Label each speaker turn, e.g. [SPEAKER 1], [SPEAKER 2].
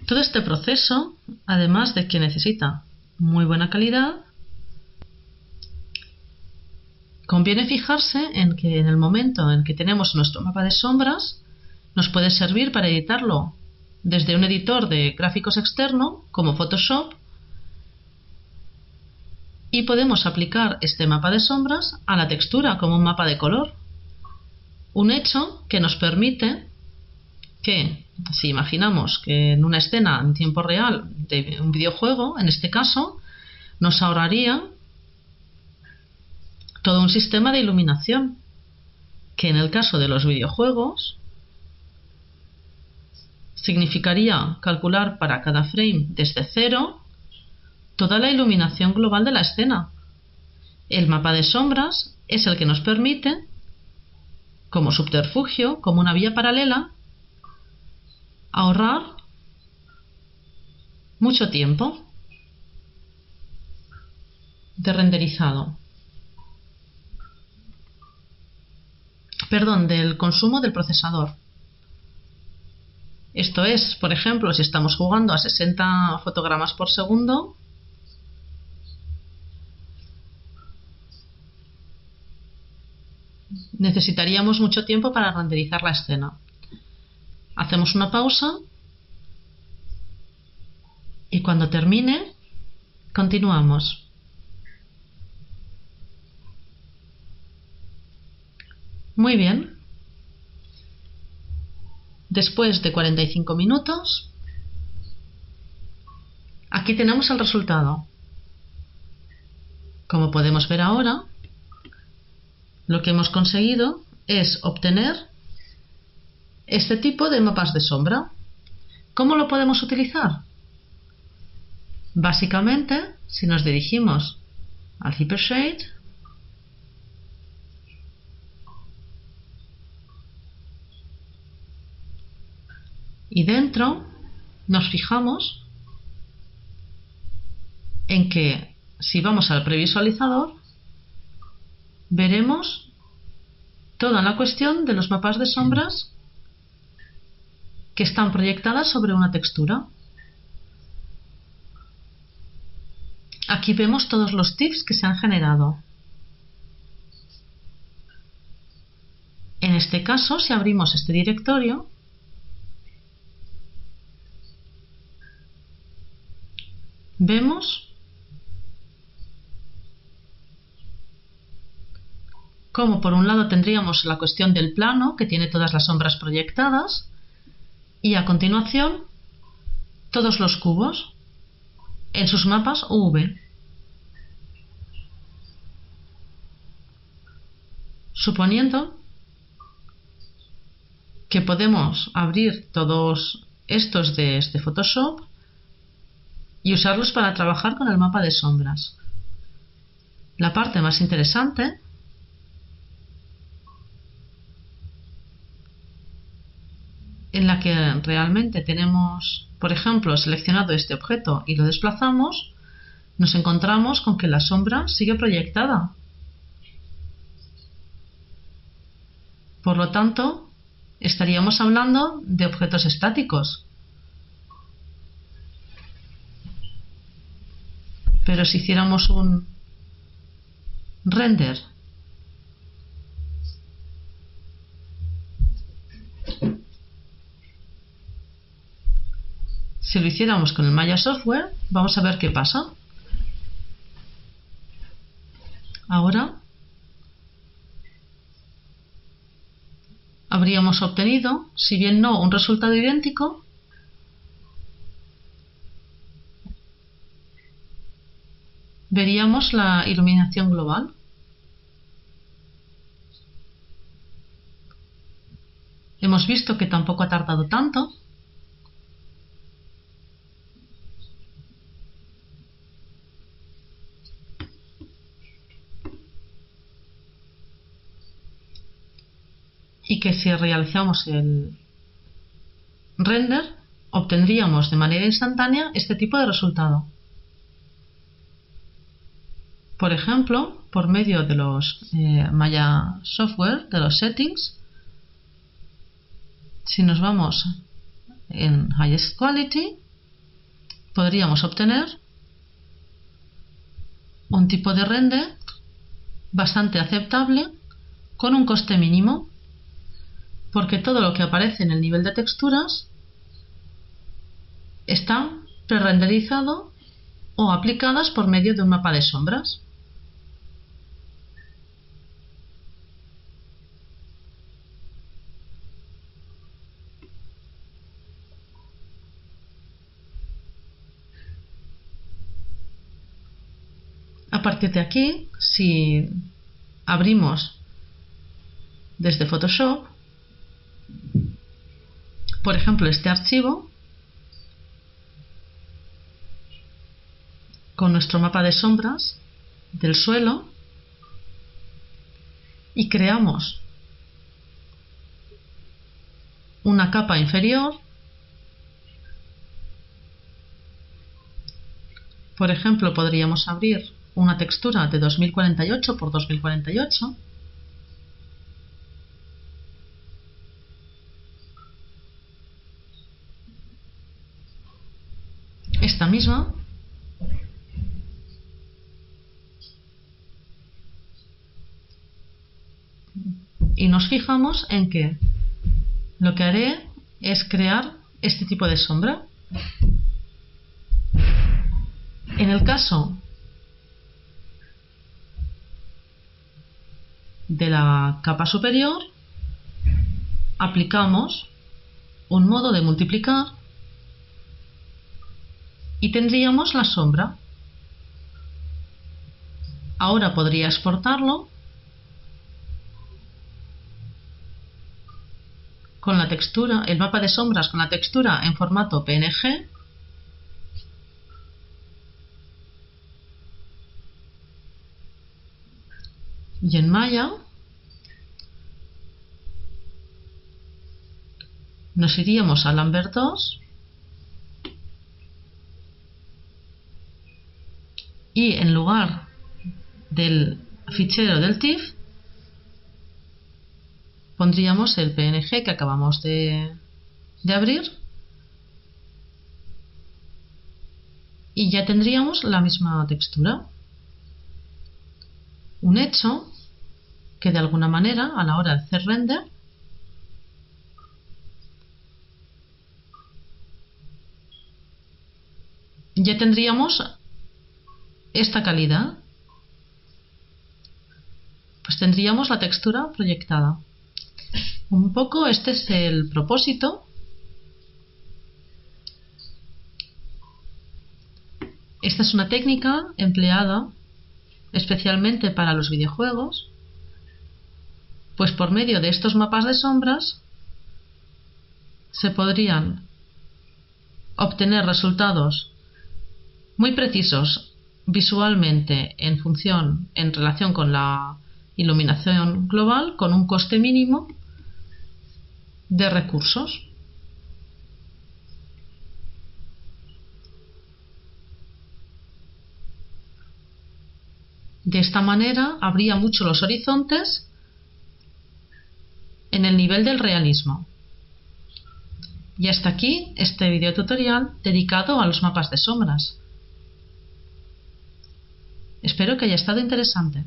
[SPEAKER 1] Todo este proceso, además de que necesita muy buena calidad, conviene fijarse en que en el momento en que tenemos nuestro mapa de sombras, nos puede servir para editarlo desde un editor de gráficos externo, como Photoshop, y podemos aplicar este mapa de sombras a la textura como un mapa de color. Un hecho que nos permite que, si imaginamos que en una escena en tiempo real de un videojuego, en este caso, nos ahorraría todo un sistema de iluminación, que en el caso de los videojuegos significaría calcular para cada frame desde cero toda la iluminación global de la escena. El mapa de sombras es el que nos permite, como subterfugio, como una vía paralela, ahorrar mucho tiempo de renderizado. Perdón, del consumo del procesador. Esto es, por ejemplo, si estamos jugando a 60 fotogramas por segundo, necesitaríamos mucho tiempo para renderizar la escena. Hacemos una pausa y cuando termine, continuamos. Muy bien. Después de 45 minutos, aquí tenemos el resultado. Como podemos ver ahora, lo que hemos conseguido es obtener este tipo de mapas de sombra. ¿Cómo lo podemos utilizar? Básicamente, si nos dirigimos al Hypershade, y dentro nos fijamos en que si vamos al previsualizador veremos toda la cuestión de los mapas de sombras que están proyectadas sobre una textura. Aquí vemos todos los TIFFs que se han generado. En este caso, si abrimos este directorio, vemos cómo por un lado tendríamos la cuestión del plano, que tiene todas las sombras proyectadas, y a continuación todos los cubos en sus mapas UV. Suponiendo que podemos abrir todos estos desde Photoshop y usarlos para trabajar con el mapa de sombras. La parte más interesante en la que realmente tenemos, por ejemplo, seleccionado este objeto y lo desplazamos, nos encontramos con que la sombra sigue proyectada. Por lo tanto, estaríamos hablando de objetos estáticos. Pero si hiciéramos un render si lo hiciéramos con el Maya Software, vamos a ver qué pasa. Ahora habríamos obtenido, si bien no un resultado idéntico, veríamos la iluminación global. Hemos visto que tampoco ha tardado tanto. Y que si realizamos el render, obtendríamos de manera instantánea este tipo de resultado. Por ejemplo, por medio de los Maya Software, de los settings, si nos vamos en Highest Quality, podríamos obtener un tipo de render bastante aceptable con un coste mínimo, porque todo lo que aparece en el nivel de texturas está prerenderizado o aplicadas por medio de un mapa de sombras. A partir de aquí, si abrimos desde Photoshop, por ejemplo, este archivo, con nuestro mapa de sombras del suelo, y creamos una capa inferior, por ejemplo, podríamos abrir una textura de 2048 por 2048, esta misma, y nos fijamos en que lo que haré es crear este tipo de sombra. En el caso de la capa superior, aplicamos un modo de multiplicar y tendríamos la sombra. Ahora podría exportarlo con la textura, el mapa de sombras con la textura en formato PNG, y en Maya nos iríamos a Lambert 2 y en lugar del fichero del TIFF pondríamos el PNG que acabamos de abrir y ya tendríamos la misma textura. Un hecho que de alguna manera a la hora de hacer render ya tendríamos esta calidad, pues tendríamos la textura proyectada. Un poco este es el propósito. Esta es una técnica empleada especialmente para los videojuegos, pues por medio de estos mapas de sombras se podrían obtener resultados muy precisos visualmente en relación con la iluminación global, con un coste mínimo de recursos. De esta manera abría mucho los horizontes en el nivel del realismo. Y hasta aquí este video tutorial dedicado a los mapas de sombras. Espero que haya estado interesante.